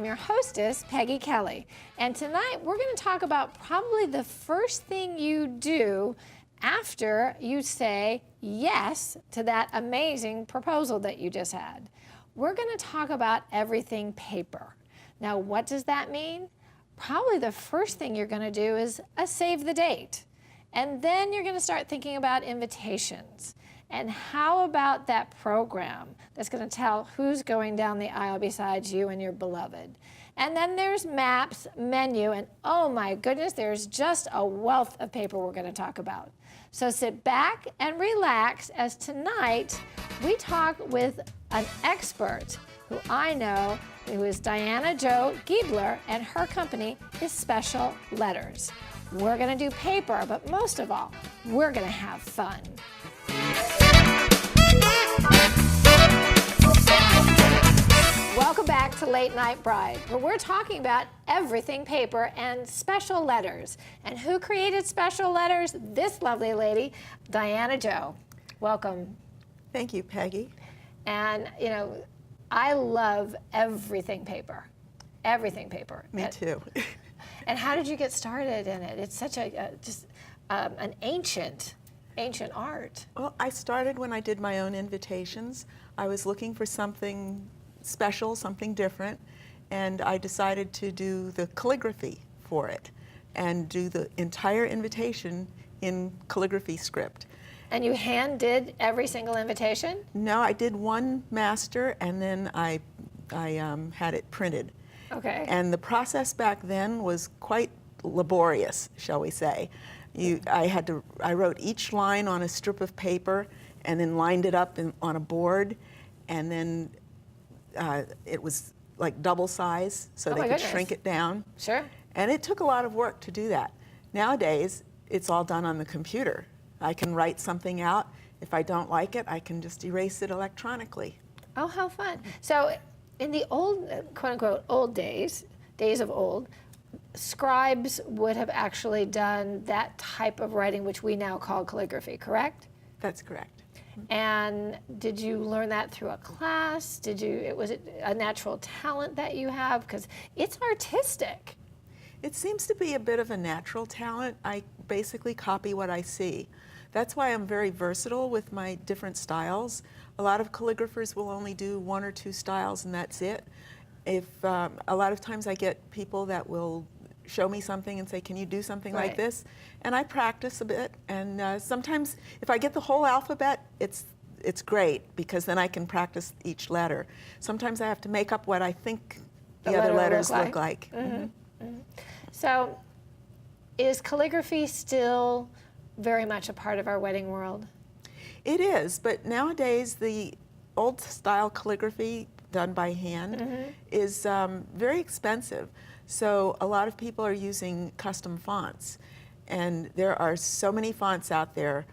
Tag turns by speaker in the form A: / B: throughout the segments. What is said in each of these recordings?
A: I'm your hostess, Peggy Kelly. And tonight we're going to talk about probably the first thing you do after you say yes to that amazing proposal that you just had. We're going to talk about everything paper. Now, what does that mean? Probably the first thing you're going to do is a save the date. And then you're going to start thinking about invitations. And how about that program that's going to tell who's going down the aisle besides you and your beloved? And then there's maps, menu, and oh my goodness, there's just a wealth of paper we're going to talk about. So sit back and relax as tonight we talk with an expert who I know, who is Diana Jo Giebler, and her company is Special Letters. We're going to do paper, but most of all, we're going to have fun. Welcome back to Late Night Bride, where we're talking about everything paper and special letters. And who created special letters? This lovely lady, Diana Jo. Welcome.
B: Thank you, Peggy.
A: And, you know, I love everything paper. Everything paper.
B: Me too.
A: And how did you get started in it? It's such an ancient art.
B: Well, I started when I did my own invitations. I was looking for something special, something different, and I decided to do the calligraphy for it and do the entire invitation in calligraphy script.
A: And you hand did every single invitation?
B: No, I did one master and then I had it printed.
A: Okay.
B: And the process back then was quite laborious, shall we say. I wrote each line on a strip of paper and then lined it up on a board, and then it was like double size so they could shrink it down.
A: Sure.
B: And it took a lot of work to do that. Nowadays, it's all done on the computer. I can write something out. If I don't like it, I can just erase it electronically.
A: Oh, how fun. So in the old, quote-unquote, old days of old, scribes would have actually done that type of writing, which we now call calligraphy, correct?
B: That's correct.
A: And did you learn that through a class? Was it a natural talent that you have? Because it's artistic.
B: It seems to be a bit of a natural talent. I basically copy what I see. That's why I'm very versatile with my different styles. A lot of calligraphers will only do one or two styles and that's it. A lot of times I get people that will show me something and say, can you do something like this? And I practice a bit, and sometimes if I get the whole alphabet, it's great, because then I can practice each letter. Sometimes I have to make up what I think the other letters look like.
A: Mm-hmm. Mm-hmm. So is calligraphy still very much a part of our wedding world?
B: It is, but nowadays the old style calligraphy done by hand is very expensive. So a lot of people are using custom fonts, and there are so many fonts out there.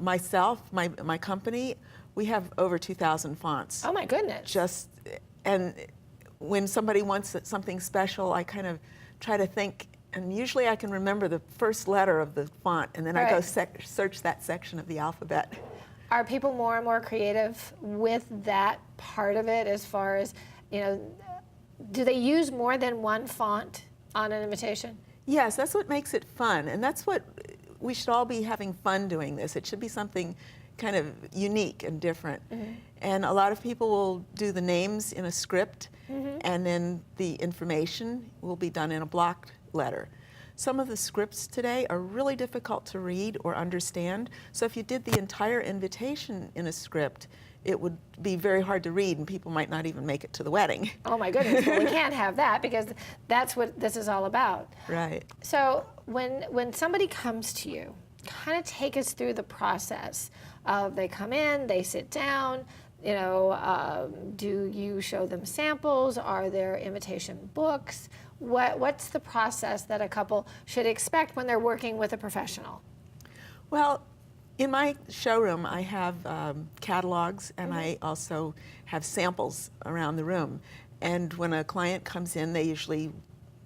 B: Myself, my company, we have over 2,000 fonts.
A: Oh my goodness.
B: And when somebody wants something special, I kind of try to think, and usually I can remember the first letter of the font, and then I go search that section of the alphabet.
A: Are people more and more creative with that part of it, as far as, you know, do they use more than one font on an invitation?
B: Yes, that's what makes it fun, and that's what we should all be having fun doing this. It should be something kind of unique and different. And a lot of people will do the names in a script, and then the information will be done in a blocked letter. Some of the scripts today are really difficult to read or understand, so if you did the entire invitation in a script, it would be very hard to read, and people might not even make it to the wedding.
A: Oh my goodness, well, we can't have that, because that's what this is all about.
B: Right.
A: So when somebody comes to you, kind of take us through the process of, they come in, they sit down, you know, do you show them samples? Are there invitation books? What's the process that a couple should expect when they're working with a professional?
B: Well, in my showroom, I have catalogs, and I also have samples around the room. And when a client comes in, they usually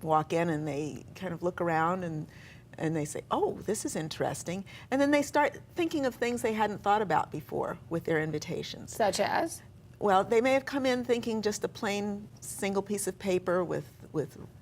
B: walk in and they kind of look around and they say, oh, this is interesting. And then they start thinking of things they hadn't thought about before with their invitations.
A: Such as?
B: Well, they may have come in thinking just a plain single piece of paper with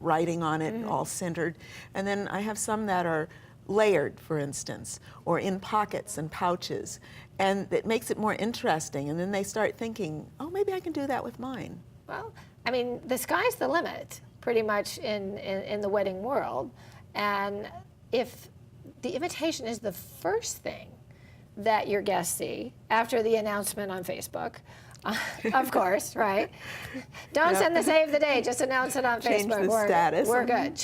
B: writing on it, all centered. And then I have some that are layered, for instance, or in pockets and pouches. And it makes it more interesting. And then they start thinking, oh, maybe I can do that with mine.
A: Well, I mean, the sky's the limit, pretty much in the wedding world. And if the invitation is the first thing that your guests see after the announcement on Facebook, of course, right? Don't send the save the date, just announce it on
B: Change
A: Facebook.
B: the status.
A: We're good.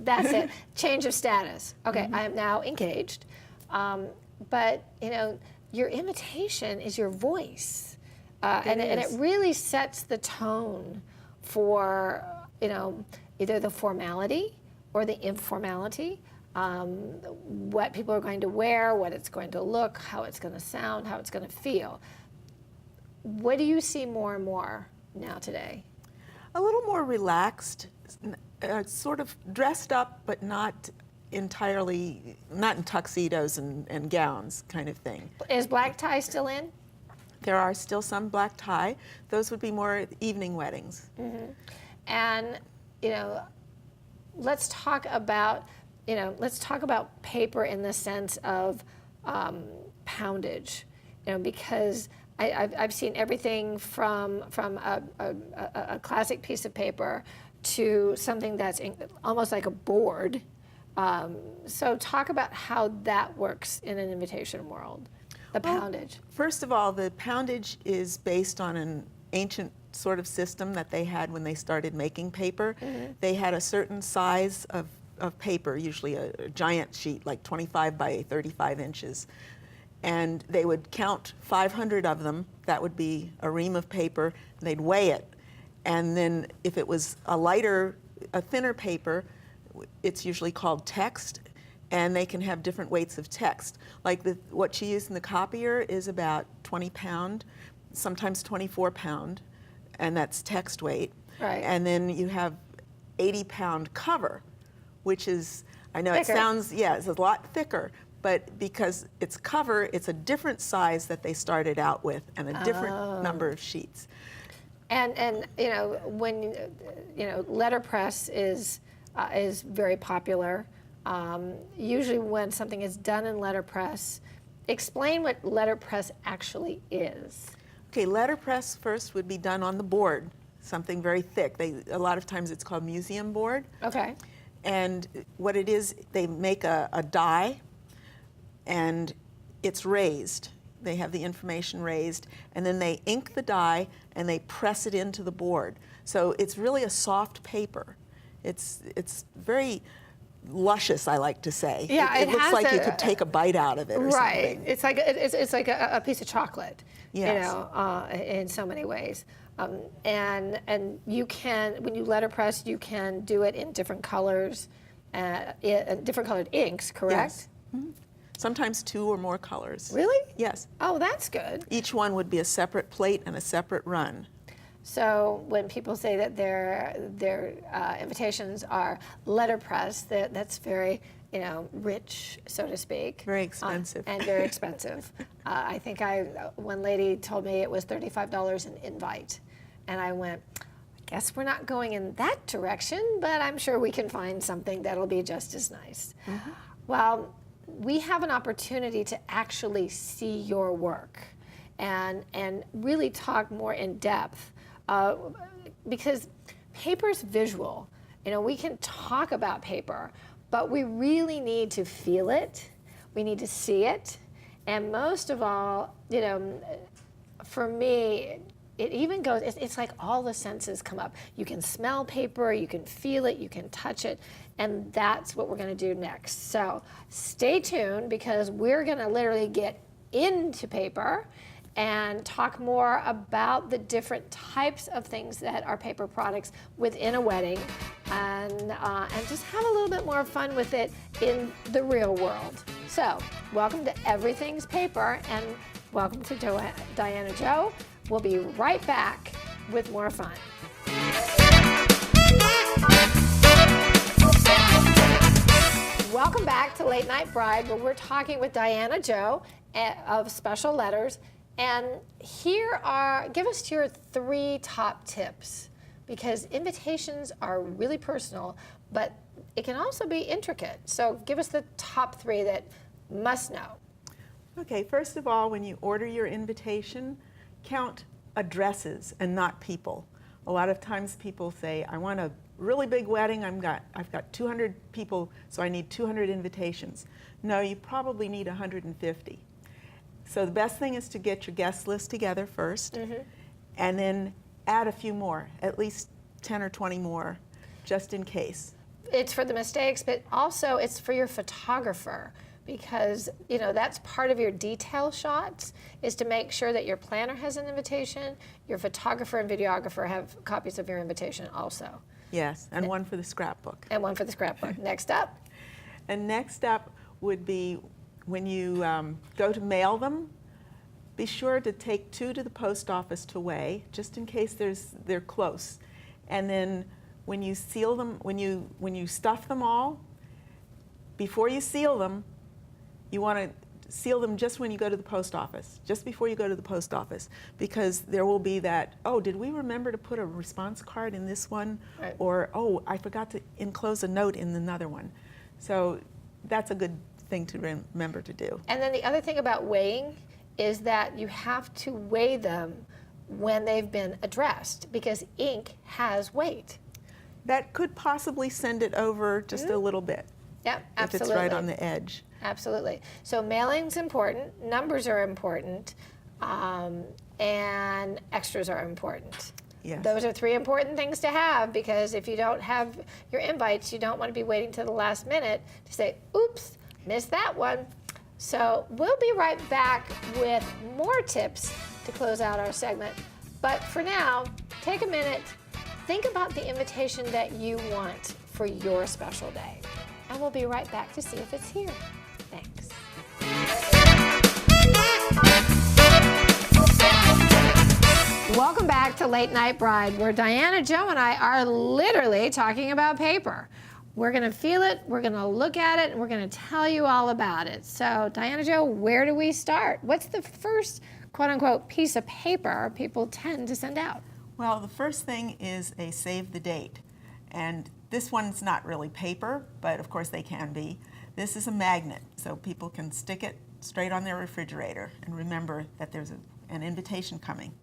A: That's it. Change of status. Okay, I am now engaged. But, you know, your invitation is your voice. And it really sets the tone for, you know, either the formality or the informality, what people are going to wear, what it's going to look, how it's going to sound, how it's going to feel. What do you see more and more now today?
B: A little more relaxed, sort of dressed up, but not entirely, not in tuxedos and gowns kind of thing.
A: Is black tie still in?
B: There are still some black tie. Those would be more evening weddings.
A: Mm-hmm. And, you know, let's talk about paper in the sense of poundage, you know, because I've seen everything from a classic piece of paper to something that's almost like a board. So talk about how that works in an invitation world, the poundage.
B: First of all, the poundage is based on an ancient sort of system that they had when they started making paper. They had a certain size of paper, usually a giant sheet, like 25 by 35 inches. And they would count 500 of them. That would be a ream of paper. And they'd weigh it. And then if it was a thinner paper, it's usually called text. And they can have different weights of text. Like what you use in the copier is about 20 pound, sometimes 24 pound. And that's text weight.
A: Right.
B: And then you have 80-pound cover, which is, I know
A: thicker.
B: It sounds, it's a lot thicker. But because it's cover, it's a different size that they started out with and a different number of sheets.
A: And you know, when you know, letterpress is very popular. Usually when something is done in letterpress, explain what letterpress actually is.
B: Okay, letterpress first would be done on the board, something very thick. A lot of times it's called museum board.
A: Okay.
B: And what it is, they make a die, and it's raised. They have the information raised, and then they ink the die and they press it into the board. So it's really a soft paper. It's very luscious, I like to say.
A: Yeah,
B: it looks like you could take a bite out of it or
A: right.
B: something.
A: It's like a piece of chocolate.
B: Yes.
A: You know, in so many ways. And you can, when you letterpress, you can do it in different colors, different colored inks, correct?
B: Yes. Mm-hmm. Sometimes 2 or more colors.
A: Really?
B: Yes.
A: Oh, that's good.
B: Each one would be a separate plate and a separate run.
A: So when people say that their invitations are letterpress, that's very, you know, rich, so to speak.
B: Very expensive.
A: And very expensive. I think one lady told me it was $35 an invite. And I went, I guess we're not going in that direction, but I'm sure we can find something that'll be just as nice. Mm-hmm. Well, we have an opportunity to actually see your work and really talk more in depth because paper's visual. You know, we can talk about paper, but we really need to feel it. We need to see it. And most of all, you know, for me, it even goes, it's like all the senses come up. You can smell paper, you can feel it, you can touch it, and that's what we're gonna do next. So stay tuned because we're gonna literally get into paper and talk more about the different types of things that are paper products within a wedding and just have a little bit more fun with it in the real world. So welcome to Everything's Paper and welcome to Diana Jo. We'll be right back with more fun. Welcome back to Late Night Bride, where we're talking with Diana Jo of Special Letters. And give us your 3 top tips, because invitations are really personal, but it can also be intricate. So give us the top 3 that must know.
B: Okay, first of all, when you order your invitation, count addresses and not people. A lot of times people say, I want a really big wedding, I've got 200 people, so I need 200 invitations. No, you probably need 150. So the best thing is to get your guest list together first, and then add a few more, at least 10 or 20 more, just in case.
A: It's for the mistakes, but also it's for your photographer, because that's part of your detail shots, is to make sure that your planner has an invitation, your photographer and videographer have copies of your invitation also.
B: Yes, and one for the scrapbook.
A: And one for the scrapbook. Next up?
B: And next up would be when you go to mail them, be sure to take 2 to the post office to weigh, just in case they're close. And then when you seal them, when you stuff them all, before you seal them, you want to seal them just when you go to the post office, just before you go to the post office, because there will be that, oh, did we remember to put a response card in this one?
A: Right.
B: Or, oh, I forgot to enclose a note in another one. So that's a good thing to remember to do.
A: And then the other thing about weighing is that you have to weigh them when they've been addressed, because ink has weight.
B: That could possibly send it over just a little bit.
A: Yep, absolutely.
B: If it's right on the edge.
A: Absolutely. So mailing's important, numbers are important, and extras are important.
B: Yes.
A: Those are 3 important things to have, because if you don't have your invites, you don't want to be waiting till the last minute to say, oops, missed that one. So we'll be right back with more tips to close out our segment. But for now, take a minute, think about the invitation that you want for your special day. And we'll be right back to see if it's here. Thanks. Welcome back to Late Night Bride, where Diana, Joe, and I are literally talking about paper. We're going to feel it, we're going to look at it, and we're going to tell you all about it. So, Diana, Joe, where do we start? What's the first, quote-unquote, piece of paper people tend to send out?
B: Well, the first thing is a save the date. And this one's not really paper, but of course they can be. This is a magnet, so people can stick it straight on their refrigerator and remember that there's an invitation coming.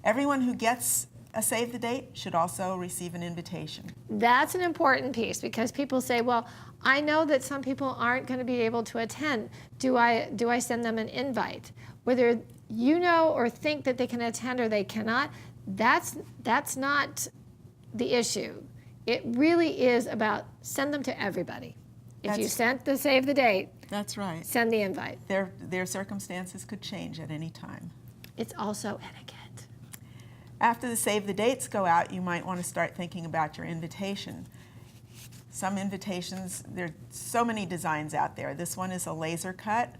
B: Everyone who gets a save the date should also receive an invitation.
A: That's an important piece, because people say, well, I know that some people aren't going to be able to attend. Do I send them an invite? Whether you know or think that they can attend or they cannot, that's not the issue. It really is about send them to everybody. If you sent the save the date,
B: that's right.
A: Send the invite.
B: Their circumstances could change at any time.
A: It's also etiquette.
B: After the save the dates go out, you might want to start thinking about your invitation. Some invitations, there are so many designs out there. This one is a laser cut,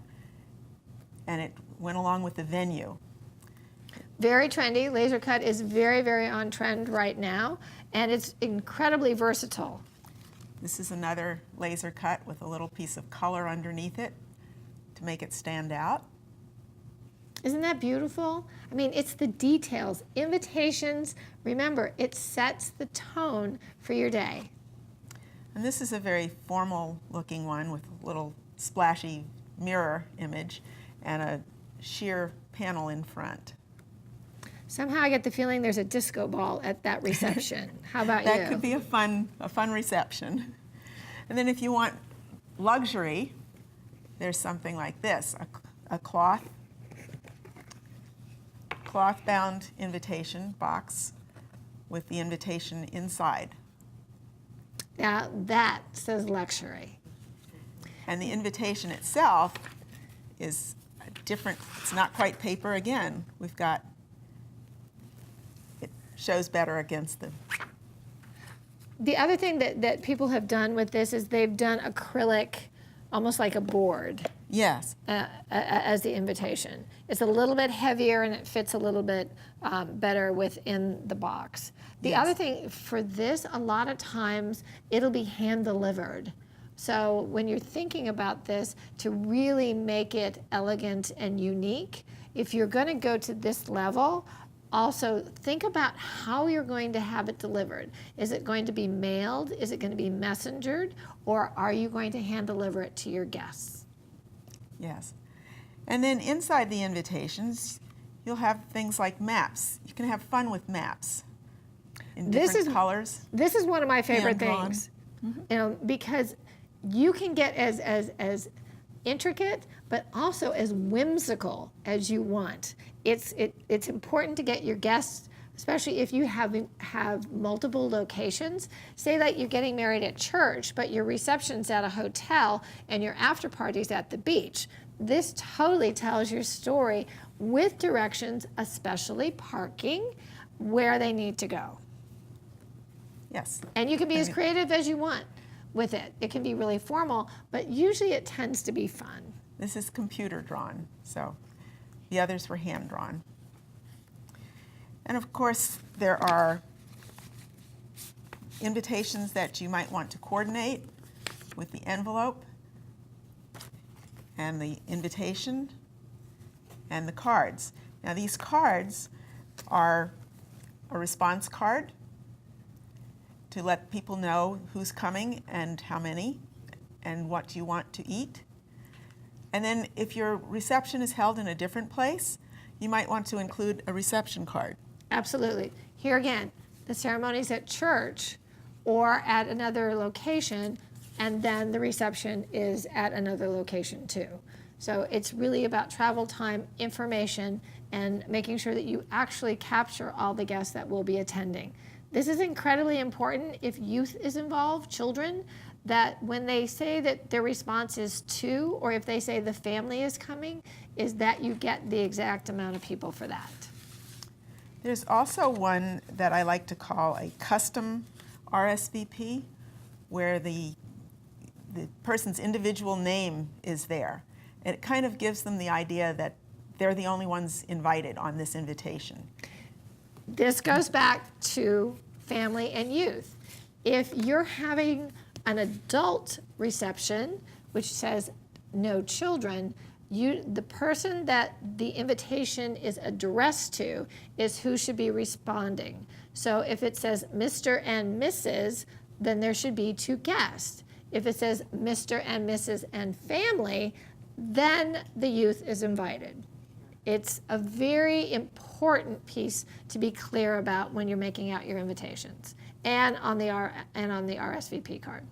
B: and it went along with the venue.
A: Very trendy. Laser cut is very, very on trend right now, and it's incredibly versatile.
B: This is another laser cut with a little piece of color underneath it to make it stand out.
A: Isn't that beautiful? I mean, it's the details. Invitations, remember, it sets the tone for your day.
B: And this is a very formal looking one with a little splashy mirror image and a sheer panel in front.
A: Somehow I get the feeling there's a disco ball at that reception. How about you?
B: That could be a fun reception. And then if you want luxury, there's something like this, a cloth-bound invitation box with the invitation inside.
A: Now that says luxury.
B: And the invitation itself is different. It's not quite paper again. It shows better against the...
A: The other thing that people have done with this is they've done acrylic, almost like a board.
B: Yes.
A: As the invitation. It's a little bit heavier and it fits a little bit better within the box. The other thing for this, a lot of times it'll be hand delivered. So when you're thinking about this, to really make it elegant and unique, if you're going to go to this level, also think about how you're going to have it delivered. Is it going to be mailed? Is it going to be messengered? Or are you going to hand deliver it to your guests?
B: Yes. And then inside the invitations, you'll have things like maps. You can have fun with maps in different colors.
A: This is one of my favorite
B: Hand-drawn.
A: things, because you can get as intricate, but also as whimsical as you want. It's important to get your guests, especially if you have multiple locations. Say that you're getting married at church, but your reception's at a hotel and your after party's at the beach. This totally tells your story with directions, especially parking, where they need to go.
B: Yes.
A: And you can be as creative as you want with it. It can be really formal, but usually it tends to be fun.
B: This is computer drawn, so the others were hand drawn. And of course, there are invitations that you might want to coordinate with the envelope and the invitation and the cards. Now these cards are a response card to let people know who's coming and how many and what you want to eat. And then if your reception is held in a different place, you might want to include a reception card.
A: Absolutely. Here again, the ceremony's at church or at another location, and then the reception is at another location too. So it's really about travel time, information, and making sure that you actually capture all the guests that will be attending. This is incredibly important if youth is involved, children, that when they say that their response is to, or if they say the family is coming, is that you get the exact amount of people for that.
B: There's also one that I like to call a custom RSVP, where the person's individual name is there. And it kind of gives them the idea that they're the only ones invited on this invitation.
A: This goes back to family and youth. If you're having an adult reception, which says no children, the person that the invitation is addressed to is who should be responding. So if it says Mr. and Mrs., then there should be 2 guests. If it says Mr. and Mrs. and family, then the youth is invited. It's a very important piece to be clear about when you're making out your invitations and on the RSVP card.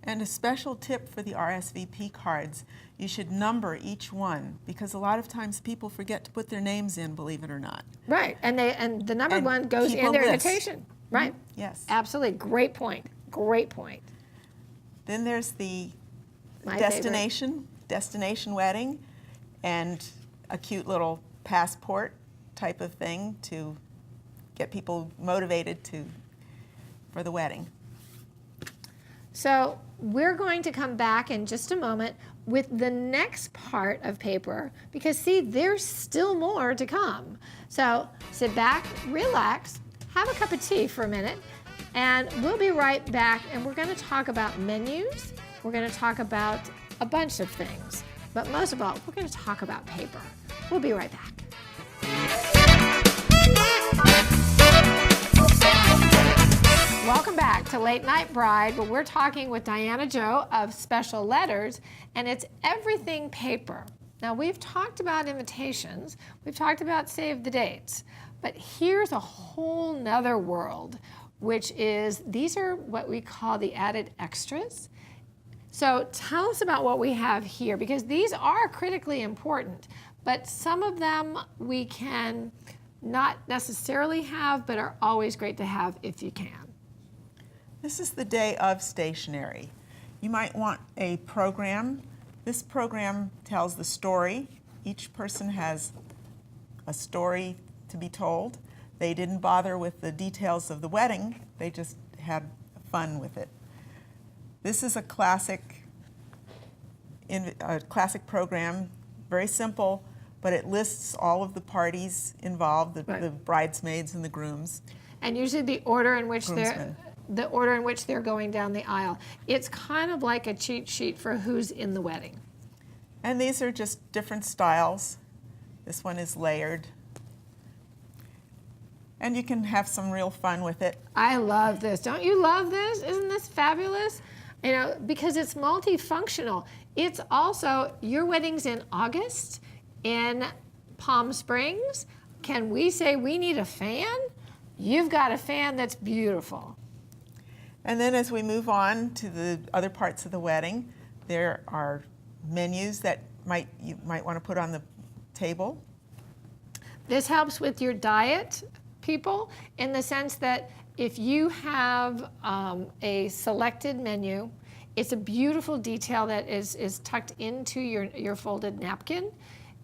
B: And a special tip for the RSVP cards, you should number each one, because a lot of times people forget to put their names in, believe it or not.
A: Right, and the numbered
B: And
A: one goes
B: keep
A: in
B: a
A: their
B: list.
A: invitation. Right.
B: Yes.
A: Absolutely. Great point. Great point.
B: Then there's the
A: My
B: destination wedding, and a cute little passport type of thing to get people motivated for the wedding.
A: So we're going to come back in just a moment with the next part of paper, because see, there's still more to come. So sit back, relax, have a cup of tea for a minute, and we'll be right back, and we're going to talk about menus. We're going to talk about a bunch of things, but most of all, we're going to talk about paper. We'll be right back. Welcome back to Late Night Bride, where we're talking with Diana Jo of Special Letters, and it's everything paper. Now, we've talked about invitations, we've talked about save the dates, but here's a whole nother world, which is, these are what we call the added extras. So tell us about what we have here, because these are critically important, but some of them we can not necessarily have, but are always great to have if you can.
B: This is the day of stationery. You might want a program. This program tells the story. Each person has a story to be told. They didn't bother with the details of the wedding. They just had fun with it. This is a classic program, very simple, but it lists all of the parties involved, the bridesmaids and the grooms.
A: And usually the order in which they're going down the aisle. It's kind of like a cheat sheet for who's in the wedding.
B: And these are just different styles. This one is layered. And you can have some real fun with it.
A: I love this. Don't you love this? Isn't this fabulous? You know, because it's multifunctional. It's also, your wedding's in August in Palm Springs. Can we say we need a fan? You've got a fan that's beautiful.
B: And then as we move on to the other parts of the wedding, there are menus that you might want to put on the table.
A: This helps with your diet, people, in the sense that if you have a selected menu, it's a beautiful detail that is tucked into your folded napkin.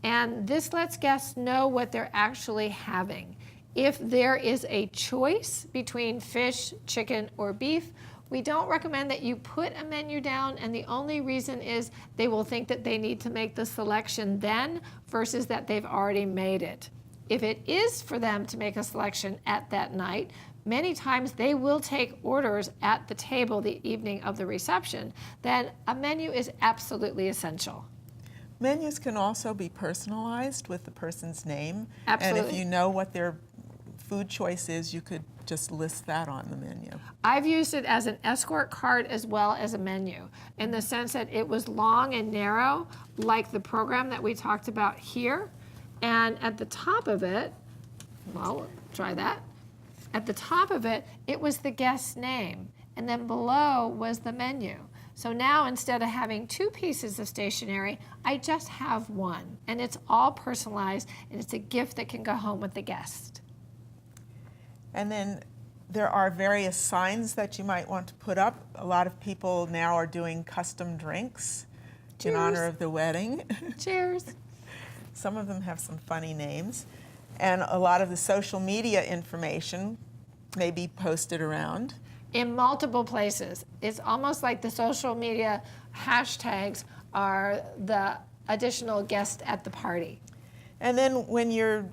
A: And this lets guests know what they're actually having. If there is a choice between fish, chicken, or beef, we don't recommend that you put a menu down, and the only reason is they will think that they need to make the selection then versus that they've already made it. If it is for them to make a selection at that night, many times they will take orders at the table the evening of the reception, then a menu is absolutely essential.
B: Menus can also be personalized with the person's name.
A: Absolutely.
B: And if you know what their food choice is, you could just list that on the menu.
A: I've used it as an escort card as well as a menu, in the sense that it was long and narrow, like the program that we talked about here. And at the top of it, well, try that. At the top of it, it was the guest's name, and then below was the menu. So now instead of having two pieces of stationery, I just have one, and it's all personalized, and it's a gift that can go home with the guest.
B: And then there are various signs that you might want to put up. A lot of people now are doing custom drinks in honor of the wedding.
A: Cheers.
B: Some of them have some funny names. And a lot of the social media information may be posted around.
A: In multiple places. It's almost like the social media hashtags are the additional guest at the party.
B: And then when you're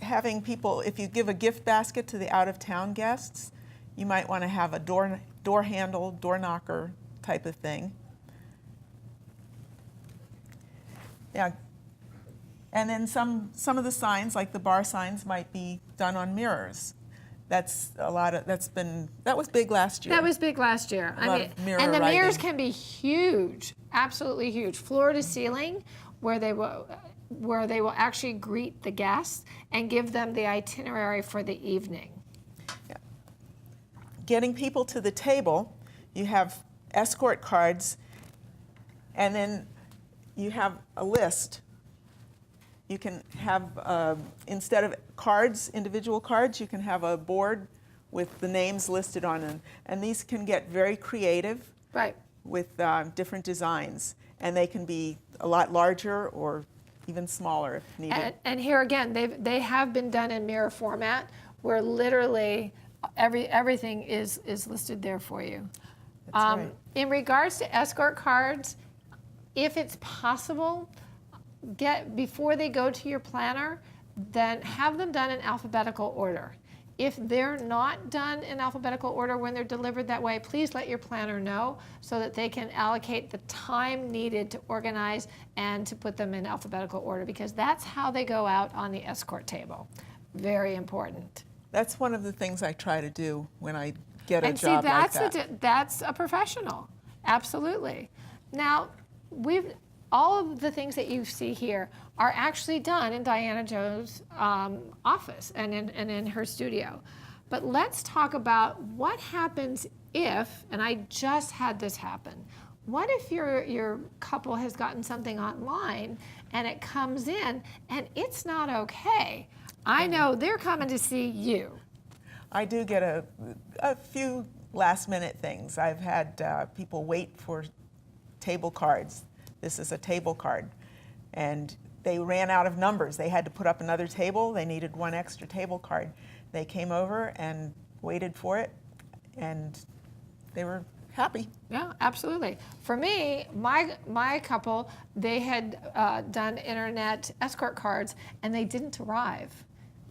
B: having people, if you give a gift basket to the out-of-town guests, you might want to have a door handle, door knocker type of thing. Yeah. And then some of the signs, like the bar signs, might be done on mirrors. That was big last year.
A: That was big last year.
B: Mirror
A: the
B: writing.
A: mirrors can be huge, absolutely huge, floor to ceiling, where they will actually greet the guests and give them the itinerary for the evening.
B: Yeah. Getting people to the table, you have escort cards, and then you have a list. You can have, instead of cards, individual cards, you can have a board with the names listed on them. And these can get very creative,
A: right,
B: with different designs. And they can be a lot larger or even smaller if needed.
A: And here again, they have been done in mirror format, where literally everything is listed there for you.
B: That's right.
A: In regards to escort cards, if it's possible, before they go to your planner, then have them done in alphabetical order. If they're not done in alphabetical order when they're delivered that way, please let your planner know so that they can allocate the time needed to organize and to put them in alphabetical order, because that's how they go out on the escort table. Very important.
B: That's one of the things I try to do when I get a job like that.
A: That's a professional, absolutely. Now, all of the things that you see here are actually done in Diana Jo's office and in her studio. But let's talk about what happens if, and I just had this happen, what if your couple has gotten something online and it comes in and it's not okay? I know they're coming to see you.
B: I do get a few last-minute things. I've had people wait for table cards. This is a table card. And they ran out of numbers. They had to put up another table. They needed one extra table card. They came over and waited for it, and they were happy.
A: Yeah, absolutely. For me, my couple, they had done internet escort cards, and they didn't arrive.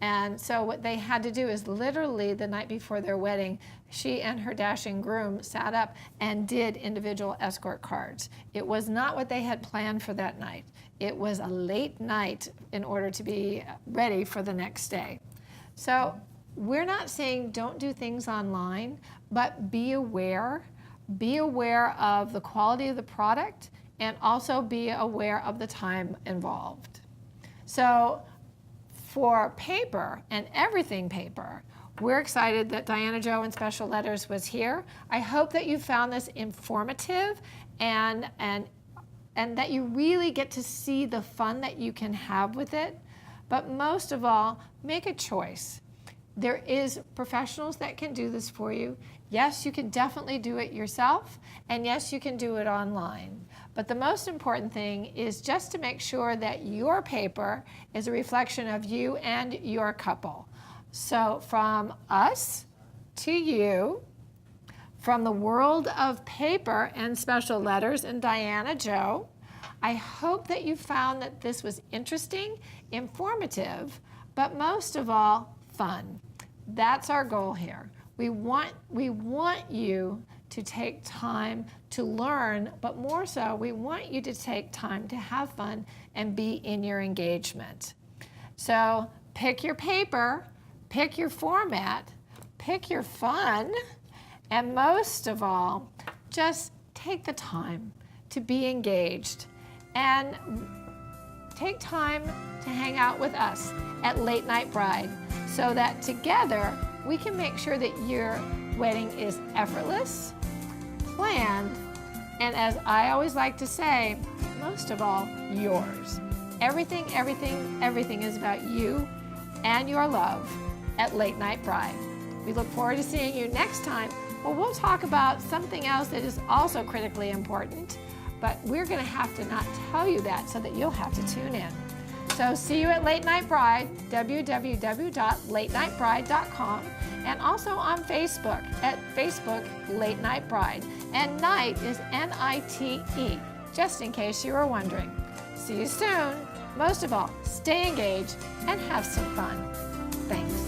A: And so what they had to do is literally the night before their wedding, she and her dashing groom sat up and did individual escort cards. It was not what they had planned for that night. It was a late night in order to be ready for the next day. So we're not saying don't do things online, but be aware. Be aware of the quality of the product and also be aware of the time involved. So for paper and everything paper, we're excited that Diana Jo in Special Letters was here. I hope that you found this informative and that you really get to see the fun that you can have with it. But most of all, make a choice. There is professionals that can do this for you. Yes, you can definitely do it yourself, and yes, you can do it online. But the most important thing is just to make sure that your paper is a reflection of you and your couple. So from us to you, from the world of paper and Special Letters and Diana Jo, I hope that you found that this was interesting, informative, but most of all, fun. That's our goal here. We want you to take time to learn, but more so, we want you to take time to have fun and be in your engagement. So pick your paper, pick your format, pick your fun, and most of all, just take the time to be engaged and take time to hang out with us at Late Night Bride so that together we can make sure that your wedding is effortless, planned, and as I always like to say, most of all, yours. Everything is about you and your love at Late Night Bride. We look forward to seeing you next time. Well, we'll talk about something else that is also critically important, but we're going to have to not tell you that so that you'll have to tune in. So see you at Late Night Bride, www.latenightbride.com, and also on Facebook at Facebook Late Night Bride. And Nite is N-I-T-E, just in case you were wondering. See you soon. Most of all, stay engaged and have some fun. Thanks.